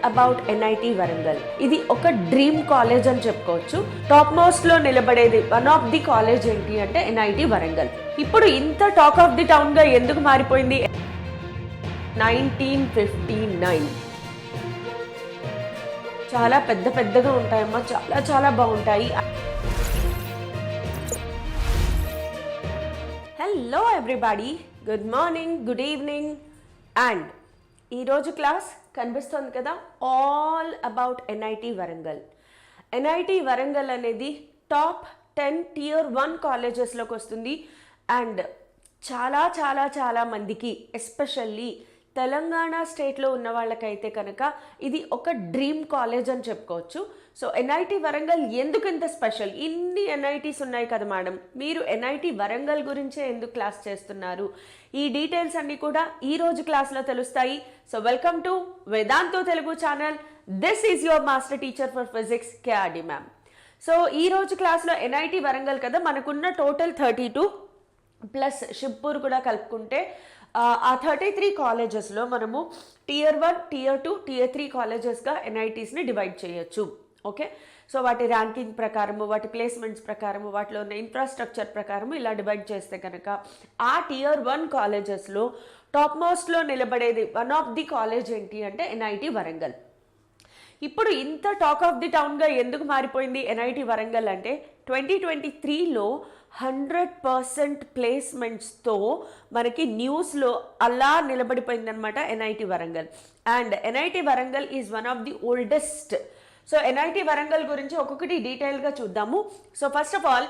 About NIT Warangal. ఇది ఒక dream college అని చెప్పుకోవచ్చు. టాప్ మోస్ట్ లో నిలబడేది వన్ ఆఫ్ ది కాలేజ్ ఏంటి అంటే ఎన్ఐటి వరంగల్. ఇప్పుడు ఇంత టాక్ ఆఫ్ ది టౌన్ గా ఎందుకు మారిపోయింది? 1959 చాలా పెద్దగా ఉంటాయమ్మా, చాలా బాగుంటాయి. Hello everybody, good morning, good evening. And ఈరోజు క్లాస్ కనిపిస్తుంది కదా, all about NIT Warangal. NIT Warangal అనేది టాప్ 10 Tier 1 కాలేజెస్లోకి వస్తుంది. అండ్ చాలా మందికి, ఎస్పెషల్లీ తెలంగాణ స్టేట్లో ఉన్న వాళ్ళకైతే కనుక ఇది ఒక డ్రీమ్ కాలేజ్ అని చెప్పుకోవచ్చు. సో ఎన్ఐటి వరంగల్ ఎందుకు ఇంత స్పెషల్? ఇన్ని ఎన్ఐటీస్ ఉన్నాయి కదా మేడం, మీరు ఎన్ఐటి వరంగల్ గురించే ఎందుకు క్లాస్ చేస్తున్నారు? ఈ డీటెయిల్స్ అన్నీ కూడా ఈరోజు క్లాస్లో తెలుస్తాయి. So welcome to Vedantu Telugu channel. This is your master teacher for physics KRD ma'am. So ఈరోజు క్లాస్లో ఎన్ఐటి వరంగల్ కదా, మనకున్న టోటల్ 32 ప్లస్ షిప్పూర్ కూడా కలుపుకుంటే ఆ 33 కాలేజెస్లో మనము Tier 1, Tier 2, Tier 3 కాలేజెస్గా ఎన్ఐటీస్ని డివైడ్ చేయొచ్చు. ఓకే, సో వాటి ర్యాంకింగ్ ప్రకారము, వాటి ప్లేస్మెంట్స్ ప్రకారము, వాటిలో ఉన్న ఇన్ఫ్రాస్ట్రక్చర్ ప్రకారము ఇలా డివైడ్ చేస్తే కనుక ఆ Tier 1 కాలేజెస్లో టాప్ మోస్ట్లో నిలబడేది వన్ ఆఫ్ ది కాలేజ్ ఏంటి అంటే ఎన్ఐటి వరంగల్. ఇప్పుడు ఇంత టాక్ ఆఫ్ ది టౌన్గా ఎందుకు మారిపోయింది ఎన్ఐటి వరంగల్ అంటే 2023లో 100% ప్లేస్మెంట్స్తో మనకి న్యూస్లో అలా నిలబడిపోయిందనమాట NIT Warangal. And NIT Warangal is one of the oldest. So NIT Warangal గురించి ఒక్కొక్కటి డీటెయిల్గా చూద్దాము. So first of all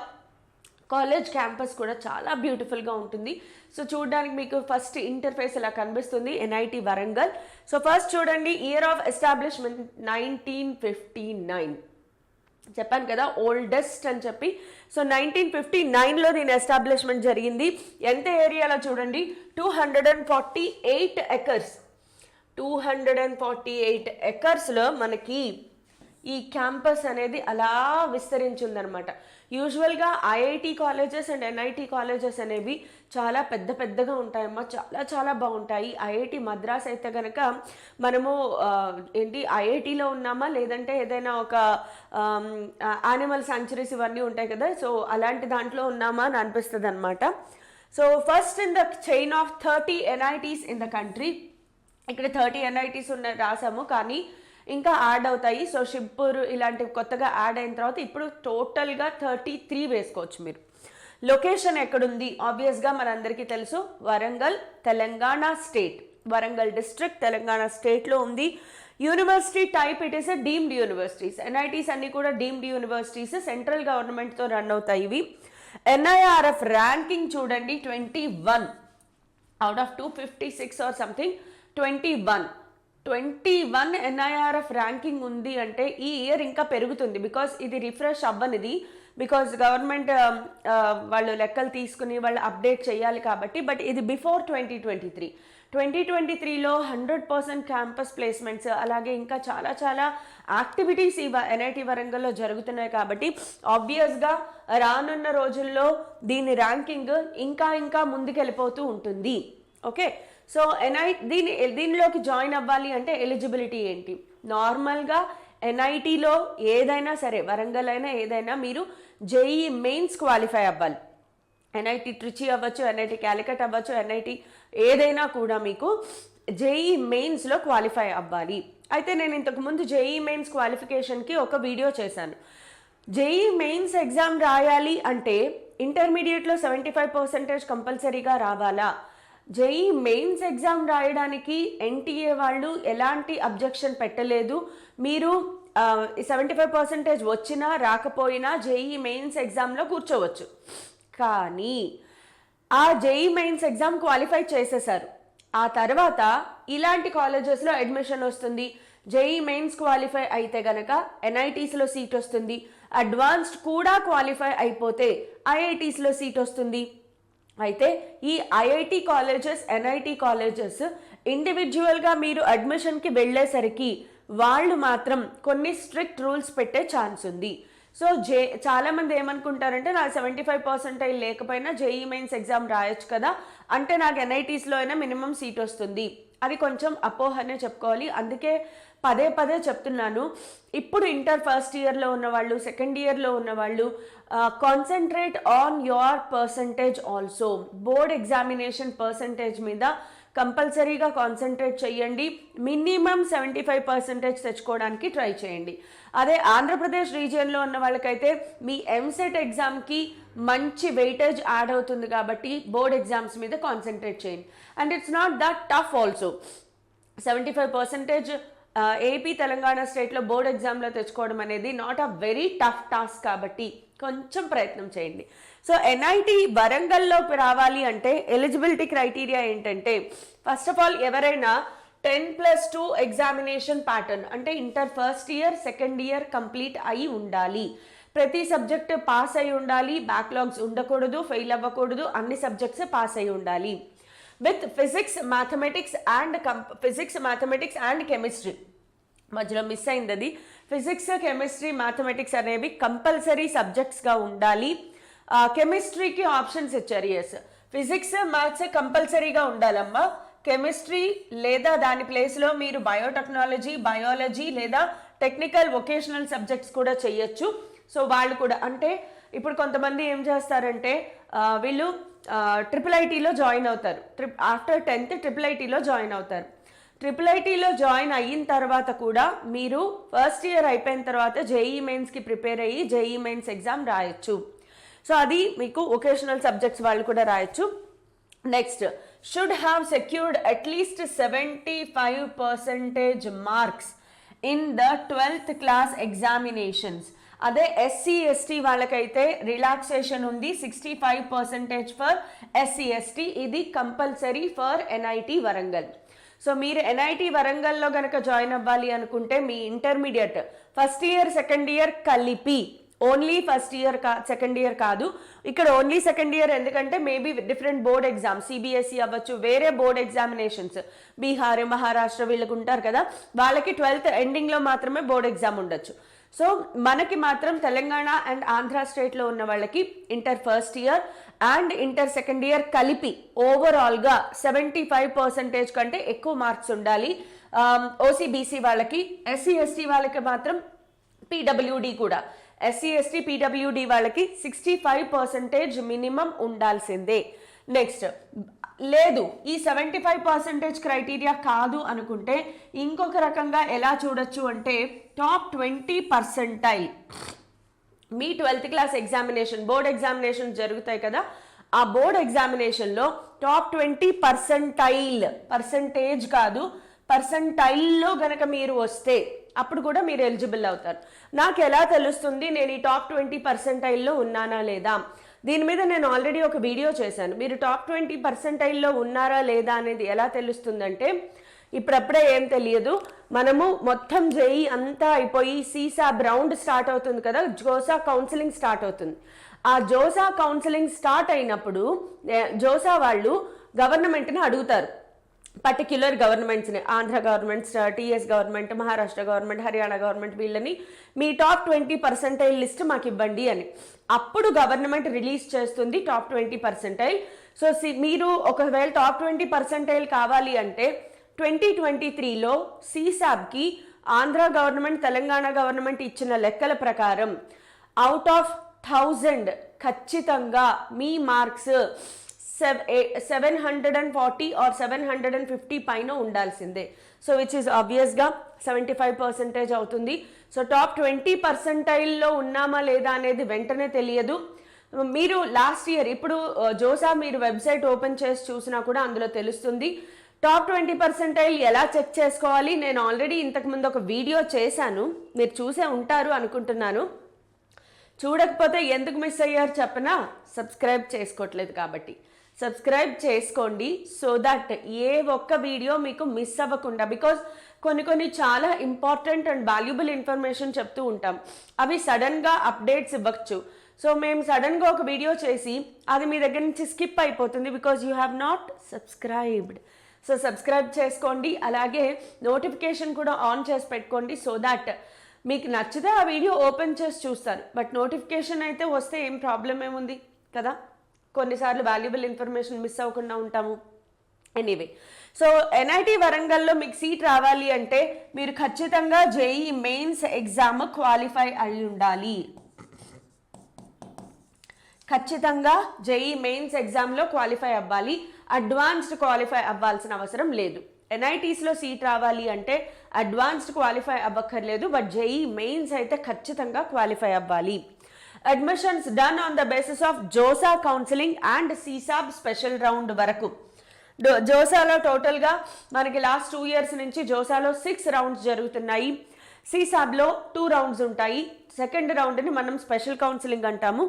college campus కూడా చాలా బ్యూటిఫుల్గా ఉంటుంది. సో చూడడానికి మీకు ఫస్ట్ ఇంటర్ఫేస్ ఇలా కనిపిస్తుంది ఎన్ఐటి వరంగల్. సో ఫస్ట్ చూడండి, ఇయర్ ఆఫ్ ఎస్టాబ్లిష్మెంట్ 1959. చెప్పాను కదా ఓల్డెస్ట్ అని చెప్పి. సో 1959లో దీని ఎస్టాబ్లిష్మెంట్ జరిగింది. ఎంత ఏరియాలో చూడండి, 248 ఎకర్స్. 248 ఎకర్స్లో మనకి ఈ క్యాంపస్ అనేది అలా విస్తరించిందనమాట. యూజువల్గా IIT colleges and NIT colleges అనేవి చాలా పెద్దగా ఉంటాయమ్మా, చాలా బాగుంటాయి. ఐఐటి మద్రాస్ అయితే కనుక మనము ఐఐటిలో ఉన్నామా లేదంటే ఏదైనా ఒక యానిమల్ సాంక్చురీస్ ఇవన్నీ ఉంటాయి కదా, సో అలాంటి దాంట్లో ఉన్నామా అని అనిపిస్తుంది అనమాట. So first in the chain of 30 NITs in the country. ఇక్కడ 30 ఎన్ఐటీస్ రాసాము, కానీ ఇంకా యాడ్ అవుతాయి. సో షిప్పూర్ ఇలాంటివి కొత్తగా యాడ్ అయిన తర్వాత ఇప్పుడు టోటల్గా 33 వేసుకోవచ్చు మీరు. లొకేషన్ ఎక్కడుంది? ఆబ్వియస్గా మనందరికీ తెలుసు, వరంగల్, తెలంగాణ స్టేట్. వరంగల్ డిస్ట్రిక్ట్ తెలంగాణ స్టేట్లో ఉంది. University type it is a deemed universities. NITs అన్ని కూడా డీమ్డ్ యూనివర్సిటీస్, సెంట్రల్ గవర్నమెంట్తో రన్ అవుతాయి ఇవి. ఎన్ఐఆర్ఎఫ్ ర్యాంకింగ్ చూడండి, 21 out of 256 or something. 21 NIRF ranking ఉంది అంటే ఈ ఇయర్ ఇంకా పెరుగుతుంది, బికాస్ ఇది రిఫ్రెష్ అవ్వనిది, బికాస్ గవర్నమెంట్ వాళ్ళు లెక్కలు తీసుకుని వాళ్ళు అప్డేట్ చేయాలి కాబట్టి. బట్ ఇది బిఫోర్ 2023లో 100% క్యాంపస్ ప్లేస్మెంట్స్, అలాగే ఇంకా చాలా యాక్టివిటీస్ ఈ ఎన్ఐటి వరంగల్లో జరుగుతున్నాయి కాబట్టి ఆబ్వియస్గా రానున్న రోజుల్లో దీని ర్యాంకింగ్ ఇంకా ముందుకెళ్ళిపోతూ ఉంటుంది. ఓకే, సో దీనిలోకి జాయిన్ అవ్వాలి అంటే ఎలిజిబిలిటీ ఏంటి? నార్మల్గా ఎన్ఐటీలో ఏదైనా సరే, వరంగల్ అయినా ఏదైనా, మీరు జేఈ మెయిన్స్ క్వాలిఫై అవ్వాలి. ఎన్ఐటి ట్రిచి అవ్వచ్చు, ఎన్ఐటి క్యాలికట్ అవ్వచ్చు, ఎన్ఐటి ఏదైనా కూడా మీకు జేఈ మెయిన్స్లో క్వాలిఫై అవ్వాలి. అయితే నేను ఇంతకుముందు జేఈ మెయిన్స్ క్వాలిఫికేషన్కి ఒక వీడియో చేశాను. జేఈ మెయిన్స్ ఎగ్జామ్ రాయాలి అంటే ఇంటర్మీడియట్లో 75% కంపల్సరీగా రావాలా? జేఈ మెయిన్స్ ఎగ్జామ్ రాయడానికి ఎన్టీఏ వాళ్ళు ఎలాంటి అబ్జెక్షన్ పెట్టలేదు. మీరు 75% వచ్చినా రాకపోయినా జేఈ మెయిన్స్ ఎగ్జామ్లో కూర్చోవచ్చు. కానీ ఆ జేఈ మెయిన్స్ ఎగ్జామ్ క్వాలిఫై చేసేసారు, ఆ తర్వాత ఇలాంటి కాలేజెస్లో అడ్మిషన్ వస్తుంది. జేఈ మెయిన్స్ క్వాలిఫై అయితే గనక ఎన్ఐటీస్లో సీట్ వస్తుంది. అడ్వాన్స్డ్ కూడా క్వాలిఫై అయిపోతే ఐఐటీస్లో సీట్ వస్తుంది. అయితే ఈ ఐఐటి కాలేజెస్, ఎన్ఐటి కాలేజెస్ ఇండివిజువల్గా మీరు అడ్మిషన్కి వెళ్ళేసరికి వాళ్ళు మాత్రం కొన్ని స్ట్రిక్ట్ రూల్స్ పెట్టే ఛాన్స్ ఉంది. సో చాలామంది ఏమనుకుంటారంటే నాకు 75% లేకపోయినా జేఈ మెయిన్స్ ఎగ్జామ్ రాయొచ్చు కదా, అంటే నాకు ఎన్ఐటీస్లో అయినా మినిమం సీట్ వస్తుంది అది కొంచెం అపోహనే చెప్పుకోవాలి. అందుకే పదే పదే చెప్తున్నాను, ఇప్పుడు ఇంటర్ ఫస్ట్ ఇయర్లో ఉన్నవాళ్ళు, సెకండ్ ఇయర్లో ఉన్నవాళ్ళు concentrate on your percentage also. Board examination percentage మీద కంపల్సరీగా కాన్సన్ట్రేట్ చేయండి. మినిమం 75% తెచ్చుకోవడానికి ట్రై చేయండి. అదే ఆంధ్రప్రదేశ్ రీజియన్లో ఉన్న వాళ్ళకైతే మీ ఎంసెట్ ఎగ్జామ్కి మంచి వెయిటేజ్ యాడ్ అవుతుంది కాబట్టి బోర్డ్ ఎగ్జామ్స్ మీద కాన్సన్ట్రేట్ చేయండి. And it's not that tough also. 75% AP Telangana స్టేట్లో బోర్డ్ ఎగ్జామ్లో తెచ్చుకోవడం అనేది not a very tough task కాబట్టి కొంచెం ప్రయత్నం చేయండి. సో ఎన్ఐటి వరంగల్లోకి రావాలి అంటే ఎలిజిబిలిటీ క్రైటీరియా ఏంటంటే, ఫస్ట్ ఆఫ్ ఆల్ ఎవరైనా 10+2 ఎగ్జామినేషన్ ప్యాటర్న్ అంటే inter first year second year complete అయి ఉండాలి. ప్రతి సబ్జెక్ట్ పాస్ అయి ఉండాలి, బ్యాక్లాగ్స్ ఉండకూడదు, ఫెయిల్ అవ్వకూడదు, అన్ని సబ్జెక్ట్స్ పాస్ అయి ఉండాలి. With physics mathematics and chemistry. మధ్యలో మిస్ అయింది అది. ఫిజిక్స్ కెమిస్ట్రీ మ్యాథమెటిక్స్ అనేవి కంపల్సరీ సబ్జెక్ట్స్గా ఉండాలి. కెమిస్ట్రీకి ఆప్షన్స్ ఇచ్చారు. ఎస్, ఫిజిక్స్ మ్యాథ్స్ కంపల్సరీగా ఉండాలమ్మా. కెమిస్ట్రీ లేదా దాని ప్లేస్లో మీరు బయోటెక్నాలజీ, బయాలజీ లేదా టెక్నికల్ వొకేషనల్ సబ్జెక్ట్స్ కూడా చేయొచ్చు. సో వాళ్ళు కూడా అంటే ఇప్పుడు కొంతమంది ఏం చేస్తారంటే వీళ్ళు ట్రిపుల్ ఐటీలో జాయిన్ అవుతారు. ఆఫ్టర్ 10th ట్రిపుల్ ఐటీలో జాయిన్ అవుతారు. ట్రిపుల్ ఐటీలో జాయిన్ అయిన తర్వాత కూడా మీరు ఫస్ట్ ఇయర్ అయిపోయిన తర్వాత జేఈ మెయిన్స్కి ప్రిపేర్ అయ్యి జేఈ మెయిన్స్ ఎగ్జామ్ రాయొచ్చు. సో అది మీకు వొకేషనల్ సబ్జెక్ట్స్ వాళ్ళు కూడా రాయొచ్చు. Next, should have secured at least 75% marks in the 12th class examinations. అదే ఎస్సీ ఎస్టీ వాళ్ళకైతే రిలాక్సేషన్ ఉంది, 65% ఫర్ ఎస్సీ ఎస్టీ. ఇది compulsory for NIT Warangal. So మీరు ఎన్ఐటి వరంగల్లో కనుక జాయిన్ అవ్వాలి అనుకుంటే మీ intermediate first year second year కలిపి, only first year second year కాదు, ఇక్కడ ఓన్లీ సెకండ్ ఇయర్ ఎందుకంటే maybe different board exam, CBSE అవ్వచ్చు, వేరే బోర్డ్ ఎగ్జామినేషన్స్, బీహార్ మహారాష్ట్ర వీళ్ళకి ఉంటారు కదా, వాళ్ళకి 12th ఎండింగ్లో మాత్రమే బోర్డ్ ఎగ్జామ్ ఉండొచ్చు. సో మనకి మాత్రం తెలంగాణ అండ్ ఆంధ్ర స్టేట్లో ఉన్న వాళ్ళకి inter first year and inter second year కలిపి ఓవరాల్గా 75% కంటే ఎక్కువ మార్క్స్ ఉండాలి. ఓసీబీసీ వాళ్ళకి, ఎస్సీ ఎస్టీ వాళ్ళకి మాత్రం పీడబ్ల్యూడి కూడా, ఎస్సీ ఎస్టీ పీడబ్ల్యూడి వాళ్ళకి 65% మినిమం ఉండాల్సిందే. నెక్స్ట్, లేదు ఈ 75% క్రైటీరియా కాదు అనుకుంటే ఇంకొక రకంగా ఎలా చూడొచ్చు అంటే టాప్ 20% మీ 12th class examination, board examination జరుగుతాయి కదా, ఆ బోర్డ్ ఎగ్జామినేషన్లో టాప్ 20% పర్సంటేజ్ కాదు పర్సంటైల్లో గనక మీరు వస్తే అప్పుడు కూడా మీరు ఎలిజిబుల్ అవుతారు. నాకు ఎలా తెలుస్తుంది నేను ఈ టాప్ 20%లో ఉన్నానా లేదా? దీని మీద నేను ఆల్రెడీ ఒక వీడియో చేశాను. మీరు టాప్ 20%లో ఉన్నారా లేదా అనేది ఎలా తెలుస్తుందంటే, ఇప్పుడప్పుడే ఏం తెలియదు, మనము మొత్తం జేఈ అంతా అయిపోయి సీసాబ్ రౌండ్ స్టార్ట్ అవుతుంది కదా, జోసా కౌన్సిలింగ్ స్టార్ట్ అవుతుంది. ఆ జోసా కౌన్సిలింగ్ స్టార్ట్ అయినప్పుడు జోసా వాళ్ళు గవర్నమెంట్ని అడుగుతారు, పర్టిక్యులర్ గవర్నమెంట్స్ని, Andhra government, TS government, Maharashtra government, Haryana government, వీళ్ళని మీ టాప్ 20% లిస్ట్ మాకు ఇవ్వండి అని. అప్పుడు గవర్నమెంట్ రిలీజ్ చేస్తుంది టాప్ 20%. సో మీరు ఒకవేళ టాప్ 20% కావాలి అంటే 2023లో సీసాబ్కి ఆంధ్ర గవర్నమెంట్, తెలంగాణ గవర్నమెంట్ ఇచ్చిన లెక్కల ప్రకారం అవుట్ ఆఫ్ 1000 ఖచ్చితంగా మీ మార్క్స్ 740 ఆర్ 750 పైన ఉండాల్సిందే. సో విచ్ ఈస్ ఆబ్వియస్గా 75% అవుతుంది. సో టాప్ 20%లో ఉన్నామా లేదా అనేది వెంటనే తెలియదు. మీరు లాస్ట్ ఇయర్, ఇప్పుడు జోసా మీరు వెబ్సైట్ ఓపెన్ చేసి చూసినా కూడా అందులో తెలుస్తుంది. టాప్ 20% ఎలా చెక్ చేసుకోవాలి నేను ఆల్రెడీ ఇంతకుముందు ఒక వీడియో చేశాను, మీరు చూసే ఉంటారు అనుకుంటున్నాను. చూడకపోతే ఎందుకు మిస్ అయ్యారు చెప్పనా? సబ్స్క్రైబ్ చేసుకోవట్లేదు కాబట్టి సబ్స్క్రైబ్ చేసుకోండి, సో దట్ ఏ ఒక్క వీడియో మీకు మిస్ అవ్వకుండా. బికాజ్ కొన్ని చాలా ఇంపార్టెంట్ అండ్ వాల్యుబుల్ ఇన్ఫర్మేషన్ చెప్తూ ఉంటాం, అవి సడన్గా అప్డేట్స్ ఇవ్వచ్చు. సో మేము సడన్గా ఒక వీడియో చేసి అది మీ దగ్గర నుంచి స్కిప్ అయిపోతుంది because you have not subscribed. So subscribe చేసుకోండి, అలాగే నోటిఫికేషన్ కూడా ఆన్ చేసి పెట్టుకోండి, సో దట్ మీకు నచ్చితే ఆ వీడియో ఓపెన్ చేసి చూస్తారు. బట్ నోటిఫికేషన్ అయితే వస్తే ఏం ప్రాబ్లం ఏముంది కదా, కొన్నిసార్లు వాల్యుబుల్ ఇన్ఫర్మేషన్ మిస్ అవ్వకుండా ఉంటాము. ఎనీవే, సో ఎన్ఐటి వరంగల్లో మీకు సీట్ రావాలి అంటే మీరు ఖచ్చితంగా జేఈ మెయిన్స్ ఎగ్జామ్ క్వాలిఫై అయి ఉండాలి. ఖచ్చితంగా జేఈ మెయిన్స్ ఎగ్జామ్లో క్వాలిఫై అవ్వాలి. అడ్వాన్స్డ్ క్వాలిఫై అవ్వాల్సిన అవసరం లేదు. ఎన్ఐటీస్లో సీట్ రావాలి అంటే అడ్వాన్స్డ్ క్వాలిఫై అవ్వక్కర్లేదు, బట్ జేఈ మెయిన్స్ అయితే ఖచ్చితంగా క్వాలిఫై అవ్వాలి. Admissions done on the basis of JoSAA counselling and CSAB special round వరకు. జోసాలో టోటల్గా మనకి లాస్ట్ 2 years నుంచి జోసాలో 6 rounds జరుగుతున్నాయి. సీసాబ్లో 2 rounds ఉంటాయి. సెకండ్ రౌండ్ని మనం స్పెషల్ కౌన్సిలింగ్ అంటాము.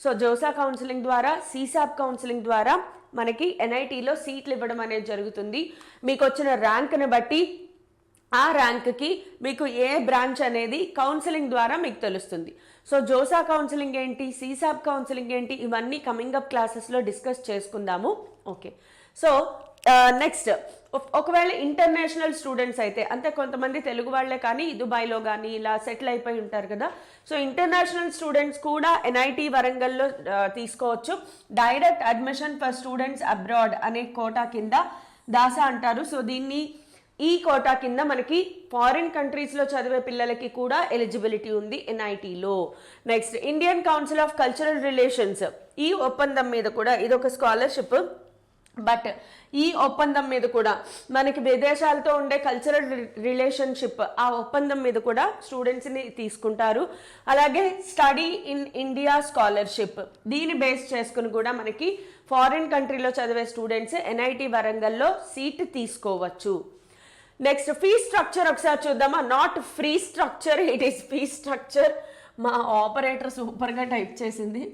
సో జోసా కౌన్సిలింగ్ ద్వారా, సీసాబ్ కౌన్సిలింగ్ ద్వారా మనకి ఎన్ఐటీలో సీట్లు ఇవ్వడం అనేది జరుగుతుంది. మీకు వచ్చిన ర్యాంక్ని బట్టి ఆ ర్యాంక్కి మీకు ఏ బ్రాంచ్ అనేది కౌన్సిలింగ్ ద్వారా మీకు తెలుస్తుంది. సో జోసా కౌన్సిలింగ్ ఏంటి, సీసాబ్ కౌన్సిలింగ్ ఏంటి, ఇవన్నీ కమింగ్ అప్ క్లాసెస్లో డిస్కస్ చేసుకుందాము. ఓకే, సో నెక్స్ట్ ఒకవేళ ఇంటర్నేషనల్ స్టూడెంట్స్ అయితే, అంటే కొంతమంది తెలుగు వాళ్ళే కానీ దుబాయ్లో కానీ ఇలా సెటిల్ అయిపోయి ఉంటారు కదా, సో ఇంటర్నేషనల్ స్టూడెంట్స్ కూడా ఎన్ఐటి వరంగల్లో తీసుకోవచ్చు. Direct admission for students abroad అనే కోటా కింద దాసా అంటారు. సో దీన్ని ఈ కోటా కింద మనకి ఫారిన్ కంట్రీస్లో చదివే పిల్లలకి కూడా ఎలిజిబిలిటీ ఉంది ఎన్ఐటీలో. Next Indian council of cultural relations, ఈ ఒప్పందం మీద కూడా ఇదొక స్కాలర్షిప్, బట్ ఈ ఒప్పందం మీద కూడా మనకి విదేశాలతో ఉండే కల్చరల్ రిలేషన్షిప్, ఆ ఒప్పందం మీద కూడా స్టూడెంట్స్ని తీసుకుంటారు. అలాగే స్టడీ ఇన్ ఇండియా స్కాలర్షిప్, దీన్ని బేస్ చేసుకుని కూడా మనకి ఫారిన్ కంట్రీలో చదివే స్టూడెంట్స్ ఎన్ఐటి వరంగల్లో సీట్ తీసుకోవచ్చు. నెక్స్ట్ ఫీ స్ట్రక్చర్ ఒకసారి చూద్దామా. Not free structure, it is fee structure. మా ఆపరేటర్ సూపర్గా టైప్ చేసింది.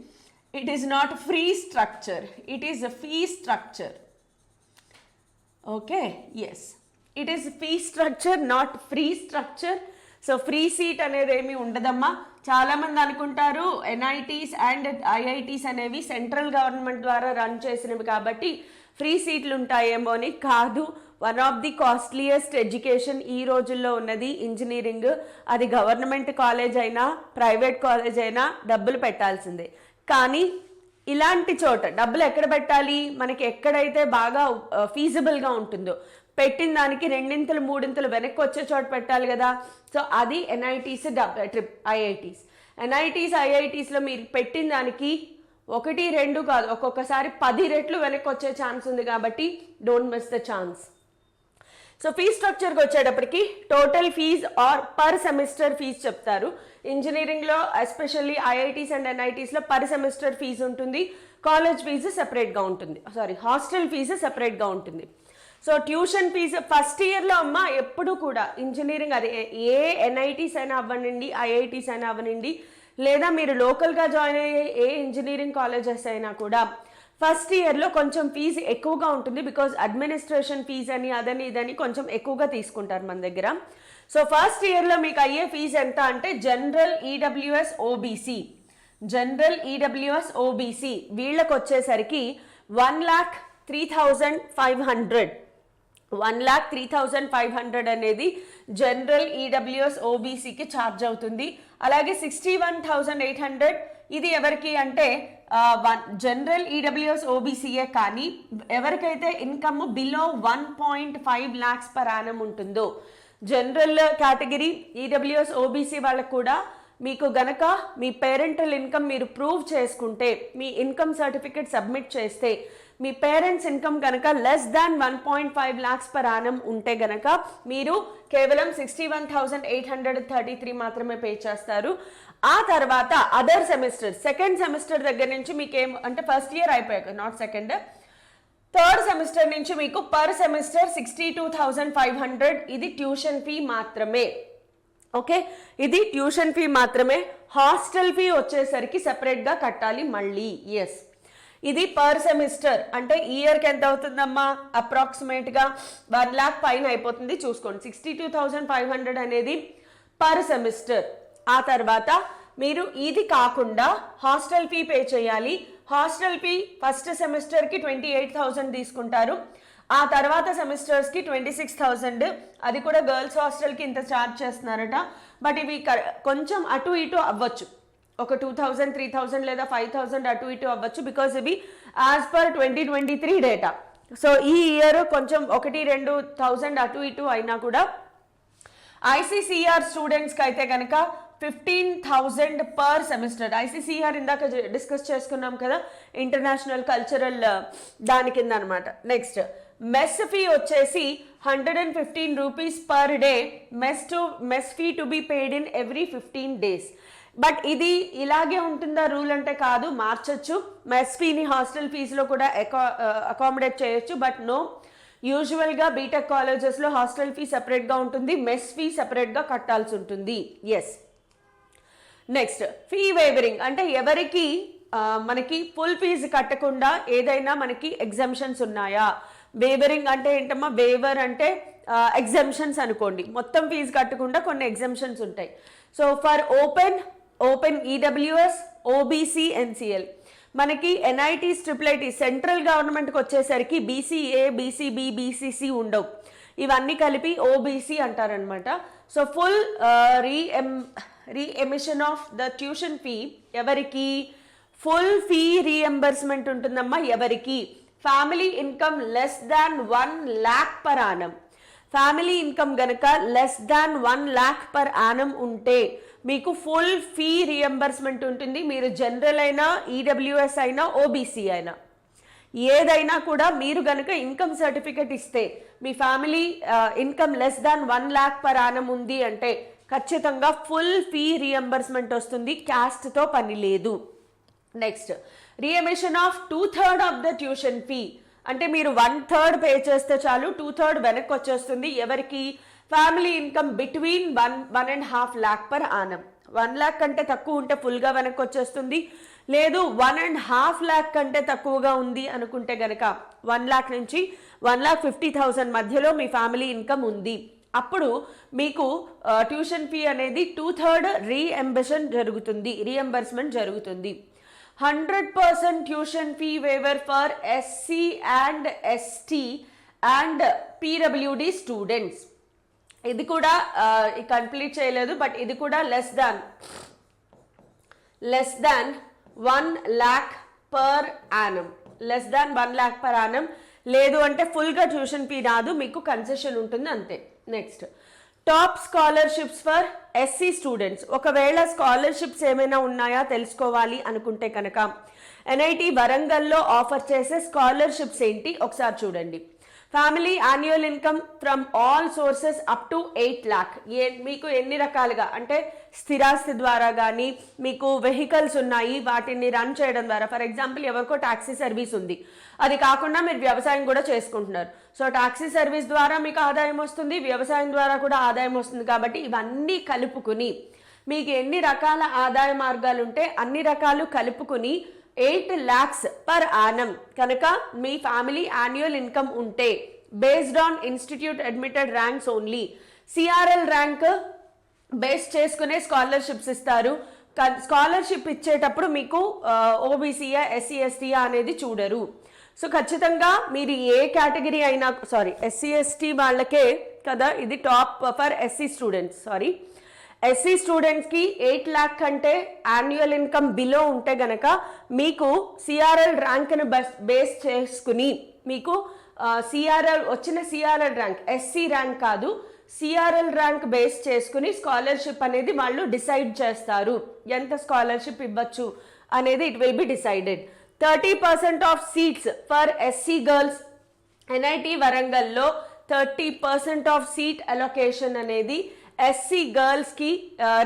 It is not free structure, it is a fee structure. Okay, yes, it is fee structure, not free structure. So free seat అనేది ఏమి ఉండదమ్మా. చాలామంది అనుకుంటారు NITs and IITs అనేవి central government ద్వారా run చేసినవి కాబట్టి ఫ్రీ సీట్లు ఉంటాయేమో అని. కాదు, one of the costliest education ఈ రోజుల్లో ఉన్నది ఇంజనీరింగ్. అది గవర్నమెంట్ కాలేజ్ అయినా ప్రైవేట్ కాలేజ్ అయినా డబ్బులు పెట్టాల్సిందే. కానీ ఇలాంటి చోట డబ్బులు ఎక్కడ పెట్టాలి, మనకి ఎక్కడైతే బాగా ఫీజిబుల్గా ఉంటుందో, పెట్టిన దానికి 2 3 వెనక్కి వచ్చే చోట పెట్టాలి కదా. సో అది ఎన్ఐటీస్ ఐఐటీస్. ఎన్ఐటీస్ ఐఐటీస్లో మీరు పెట్టిన దానికి 1 2 కాదు, ఒక్కొక్కసారి 10 రెట్లు వెనక్కి వచ్చే ఛాన్స్ ఉంది కాబట్టి don't miss the chance. So fee స్ట్రక్చర్కి వచ్చేటప్పటికి total fees or per semester fees చెప్తారు. ఇంజనీరింగ్లో ఎస్పెషల్లీ ఐఐటీస్ అండ్ ఎన్ఐటీస్లో పర్ సెమిస్టర్ ఫీజు ఉంటుంది. కాలేజ్ ఫీజు సెపరేట్గా ఉంటుంది, హాస్టల్ ఫీజు సెపరేట్గా ఉంటుంది. సో ట్యూషన్ ఫీజు ఫస్ట్ ఇయర్లో అమ్మ ఎప్పుడు కూడా ఇంజనీరింగ్, అది ఏ ఎన్ఐటీస్ అయినా అవ్వనండి, ఐఐటీస్ అయినా అవ్వనండి, లేదా మీరు లోకల్గా జాయిన్ అయ్యే ఏ ఇంజనీరింగ్ కాలేజెస్ అయినా కూడా ఫస్ట్ ఇయర్లో కొంచెం ఫీజు ఎక్కువగా ఉంటుంది. బికాజ్ అడ్మినిస్ట్రేషన్ ఫీజు అని అదని ఇదని కొంచెం ఎక్కువగా తీసుకుంటారు మన దగ్గర. సో ఫస్ట్ ఇయర్లో మీకు అయ్యే ఫీజు ఎంత అంటే జనరల్ ఈడబ్ల్యూఎస్ ఓబీసీ, వీళ్ళకి వచ్చేసరికి 1,03,500. 1,03,500 అనేది జనరల్ ఈడబ్ల్యూఎస్ ఓబీసీకి ఛార్జ్ అవుతుంది. అలాగే 61,800 ఇది ఎవరికి అంటే జనరల్ ఈడబ్ల్యూఎస్ ఓబీసీఏ, కానీ ఎవరికైతే income below 1.5 lakhs per annum ఉంటుందో, జనరల్ కేటగిరీ ఈడబ్ల్యూఎస్ ఓబీసీ వాళ్ళకు కూడా మీకు గనక మీ పేరెంటల్ ఇన్కమ్ మీరు ప్రూవ్ చేసుకుంటే, మీ ఇన్కమ్ సర్టిఫికేట్ సబ్మిట్ చేస్తే, మీ పేరెంట్స్ ఇన్కమ్ కనుక less than 1.5 lakhs per annum ఉంటే గనక మీరు కేవలం 61,833 మాత్రమే పే చేస్తారు. ఆ తర్వాత అదర్ సెమిస్టర్, సెకండ్ సెమిస్టర్ దగ్గర నుంచి మీకు ఏం అంటే ఫస్ట్ ఇయర్ అయిపోయాక, నాట్ సెకండ్, థర్డ్ సెమిస్టర్ నుంచి మీకు పర్ సెమిస్టర్ 62,500 ఇది ట్యూషన్ ఫీ మాత్రమే. ఓకే, ఇది ట్యూషన్ ఫీ మాత్రమే. హాస్టల్ ఫీ వచ్చేసరికి సెపరేట్గా కట్టాలి మళ్ళీ. ఎస్, ఇది పర్ సెమిస్టర్ అంటే ఇయర్కి ఎంత అవుతుందమ్మా, అప్రాక్సిమేట్గా 1 lakh పైన అయిపోతుంది. చూసుకోండి, 62,500 అనేది పర్ సెమిస్టర్. ఆ తర్వాత మీరు ఇది కాకుండా హాస్టల్ ఫీ పే చేయాలి. హాస్టల్ ఫీ ఫస్ట్ సెమిస్టర్కి 28,000 తీసుకుంటారు. ఆ తర్వాత సెమిస్టర్స్కి 26,000. అది కూడా గర్ల్స్ హాస్టల్కి ఇంత ఛార్జ్ చేస్తున్నారట. బట్ ఇవి కొంచెం అటు ఇటు అవ్వచ్చు, ఒక 2,000 3,000 లేదా 5,000 అటు ఇటు అవ్వచ్చు. బికాస్ ఇవి యాజ్ పర్ 2023 డేటా. సో ఈ ఇయర్ కొంచెం 1-2,000 అటు ఇటు అయినా కూడా ఐసీసీఆర్ స్టూడెంట్స్కి అయితే కనుక 15,000 పర్ సెమిస్టర్. ఐసీసీఆర్ ఇందాక డిస్కస్ చేసుకున్నాం కదా, ఇంటర్నేషనల్ కల్చరల్ దాని కింద అనమాట. నెక్స్ట్ మెస్ ఫీ వచ్చేసి 115 rupees per day, mess fee to be paid in every 15 days. But ఇది ఇలాగే ఉంటుందా రూల్ అంటే కాదు, మార్చచ్చు. మెస్ ఫీని హాస్టల్ ఫీజులో కూడా అకామిడేట్ చేయొచ్చు. బట్ నో, యూజువల్గా బీటెక్ కాలేజెస్లో హాస్టల్ ఫీ సెపరేట్గా ఉంటుంది, మెస్ ఫీ సెపరేట్గా కట్టాల్సి ఉంటుంది. ఎస్. నెక్స్ట్ ఫీ వేవరింగ్ అంటే ఎవరికి మనకి ఫుల్ ఫీజు కట్టకుండా ఏదైనా మనకి ఎగ్జామ్షన్స్ ఉన్నాయా? వేవరింగ్ అంటే ఏంటమ్మా? వేవర్ అంటే ఎగ్జామ్షన్స్ అనుకోండి, మొత్తం ఫీజు కట్టకుండా కొన్ని ఎగ్జామ్షన్స్ ఉంటాయి. So for open EWS, OBC, NCL. మనకి ఎన్ఐటీస్, ట్రిపుల్ సెంట్రల్ గవర్నమెంట్కి వచ్చేసరికి బీసీఏ, బీసీబీ, బీసీసీ ఉండవు. ఇవన్నీ కలిపి ఓబీసీ అంటారనమాట. So full remission of the tuition fee ఎవరికి? ఫుల్ ఫీ రీఎంబర్స్మెంట్ ఉంటుందమ్మా ఎవరికి? Family income less than 1 lakh per annum. Family income గనక less than 1 lakh per annum ఉంటే మీకు ఫుల్ ఫీ రీఎంబర్స్మెంట్ ఉంటుంది. మీరు జనరల్ అయినా, ఈడబ్ల్యూఎస్ అయినా, ఓబీసీ అయినా, ఏదైనా కూడా మీరు గనక ఇన్కమ్ సర్టిఫికెట్ ఇస్తే మీ family income less than 1 lakh per annum ఉంది అంటే ఖచ్చితంగా ఫుల్ ఫీ రీఎంబర్స్మెంట్ వస్తుంది, క్యాస్ట్తో పని లేదు. Next remission of 2/3 of the tuition fee అంటే మీరు 1/3 పే చేస్తే చాలు, 2/3 వెనక్కి వచ్చేస్తుంది. ఎవరికి? Family income between 1.5 lakh per annum. 1 lakh కంటే తక్కువ ఉంటే ఫుల్గా వెనక్కి వచ్చేస్తుంది. లేదు 1.5 lakh కంటే తక్కువగా ఉంది అనుకుంటే గనక 1 lakh నుంచి 1,50,000 మధ్యలో మీ ఫ్యామిలీ ఇన్కమ్ ఉంది, అప్పుడు మీకు ట్యూషన్ ఫీ అనేది 2/3 రీఎంబర్స్మెంట్ జరుగుతుంది. 100% tuition fee waiver for SC and ST and PWD students. ఇది కూడా కంప్లీట్ చేయలేదు, బట్ ఇది కూడా less than 1 lakh per annum. Less than 1 lakh per annum. లేదు అంటే ఫుల్గా ట్యూషన్ ఫీ రాదు, మీకు కన్సెషన్ ఉంటుంది అంతే. Next top scholarships for SC students. ఒకవేళ స్కాలర్షిప్స్ ఏమైనా ఉన్నాయా తెలుసుకోవాలి అనుకుంటే కనుక ఎన్ఐటి వరంగల్లో ఆఫర్ చేసే స్కాలర్షిప్స్ ఏంటి ఒకసారి చూడండి. Family annual income from all sources up to 8 lakh. మీకు ఎన్ని రకాలుగా అంటే స్థిరాస్తి ద్వారా కానీ, మీకు వెహికల్స్ ఉన్నాయి వాటిని రన్ చేయడం ద్వారా, ఫర్ ఎగ్జాంపుల్ ఎవరికో టాక్సీ సర్వీస్ ఉంది, అది కాకుండా మీరు వ్యవసాయం కూడా చేసుకుంటున్నారు. సో టాక్సీ సర్వీస్ ద్వారా మీకు ఆదాయం వస్తుంది, వ్యవసాయం ద్వారా కూడా ఆదాయం వస్తుంది. కాబట్టి ఇవన్నీ కలుపుకుని మీకు ఎన్ని రకాల ఆదాయ మార్గాలు ఉంటే అన్ని రకాలు కలుపుకుని 8 lakhs per annum కనుక మీ ఫ్యామిలీ యాన్యువల్ ఇన్కమ్ ఉంటే based on institute admitted ranks only, CRL rank base చేసుకునే స్కాలర్షిప్స్ ఇస్తారు. స్కాలర్షిప్ ఇచ్చేటప్పుడు మీకు ఓబీసీయా, ఎస్సీ, ఎస్టీయా అనేది చూడరు. సో ఖచ్చితంగా మీరు ఏ కేటగిరీ అయినా, ఎస్సీ ఎస్టీ వాళ్ళకే కదా ఇది top for SC students. SC స్టూడెంట్స్కి 8 lakh కంటే యాన్యువల్ ఇన్కమ్ బిలో ఉంటే గనక మీకు సిఆర్ఎల్ ర్యాంక్ను బేస్ చేసుకుని మీకు వచ్చిన సిఆర్ఎల్ ర్యాంక్, ఎస్సీ ర్యాంక్ కాదు, సిఆర్ఎల్ ర్యాంక్ బేస్ చేసుకుని స్కాలర్షిప్ అనేది వాళ్ళు డిసైడ్ చేస్తారు. ఎంత స్కాలర్షిప్ ఇవ్వచ్చు అనేది it will be decided. 30% of seats for SC girls. NIT వరంగల్లో 30% ఆఫ్ సీట్ అలొకేషన్ అనేది ఎస్సీ గర్ల్స్కి